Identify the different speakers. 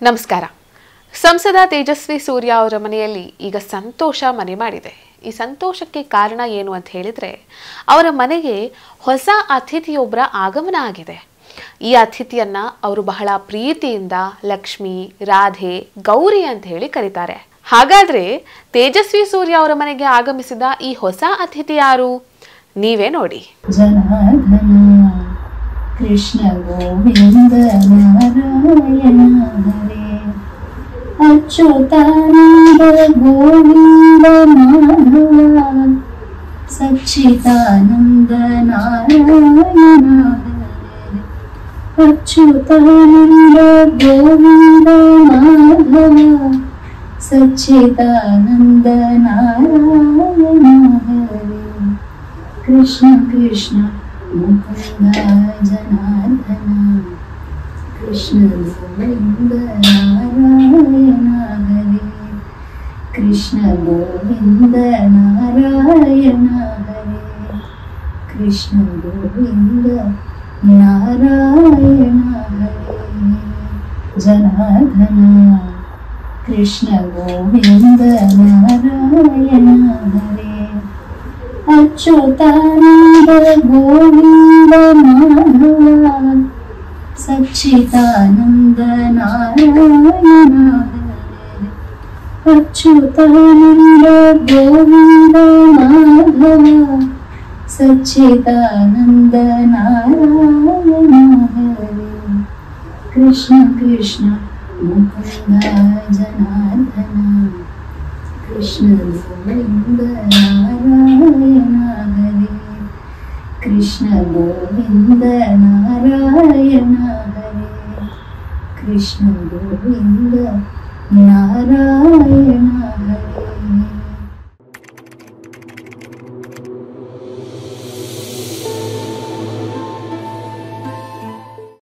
Speaker 1: ನಮಸ್ಕಾರ. ಸಂಸದ ತೇಜಸ್ವಿ ಸೂರ್ಯ ಅವರ ಮನೆಯಲ್ಲಿ ಈಗ ಸಂತೋಷ ಮನೆ ಮಾಡಿದೆ. ಈ ಸಂತೋಷಕ್ಕೆ ಕಾರಣ ಏನು ಅಂತ ಹೇಳಿದ್ರೆ ಅವರ ಮನೆಗೆ ಹೊಸ ಅತಿಥಿಯೊಬ್ಬರ ಆಗಮನ ಆಗಿದೆ. ಈ ಅತಿಥಿಯನ್ನ ಅವರು ಬಹಳ ಪ್ರೀತಿಯಿಂದ ಲಕ್ಷ್ಮಿ, ರಾಧೆ, ಗೌರಿ ಅಂತ ಹೇಳಿ ಕರೀತಾರೆ. ಹಾಗಾದ್ರೆ ತೇಜಸ್ವಿ ಸೂರ್ಯ ಅವರ ಮನೆಗೆ ಆಗಮಿಸಿದ ಈ ಹೊಸ ಅತಿಥಿ ಯಾರು? ನೀವೇ ನೋಡಿ.
Speaker 2: ಕೃಷ್ಣ ಗೋವಿಂದ ನಾರಾಯಣ ಹರೇ ಅಚ್ಯುತಾನಂದ ಗೋವಿಂದ ಮಾಧವ ಸಚ್ಚಿದಾನಂದ ನಾರಾಯಣ ಹರೇ ಅಚ್ಯುತಾನಂದ ಗೋವಿಂದ ಮಾಧವ ಸಚ್ಚಿದಾನಂದ ನಾರಾಯಣ ಹರೇ ಕೃಷ್ಣ ಕೃಷ್ಣ ಮುಕುಂದ ಜನಾರ್ದನ ಕೃಷ್ಣ ಗೋವಿಂದ ನಾರಾಯಣ ಹರೇ ಕೃಷ್ಣ ಗೋವಿಂದ ನಾರಾಯಣ ಹರೇ ಕೃಷ್ಣ ಗೋವಿಂದ ನಾರಾಯಣ ಹರೇ ಜನಾರ್ದನ ಕೃಷ್ಣ ಗೋವಿಂದ ನಾರಾಯಣ ಹರೇ ಅಚ್ಯುತಾನಂದ ಗೋವಿಂದ ಮಾಧವ ಸಚ್ಚಿದಾನಂದ ನಾರಾಯಣ ಹರೇ ಅಚ್ಯುತಾನಂದ ಗೋವಿಂದ ಮಾಧವ ಸಚ್ಚಿದಾನಂದ ನಾರಾಯಣ ಹರೇ ಕೃಷ್ಣ ಕೃಷ್ಣ ಮುಕುಂದ ಜನಾರ್ದನ ಕೃಷ್ಣ ಗೋವಿಂದ ನಾರಾಯಣ ಹರೇ ಕೃಷ್ಣ ಗೋವಿಂದ ನಾರಾಯಣ ಹರೇ ಕೃಷ್ಣ ಗೋವಿಂದ ನಾರಾಯಣ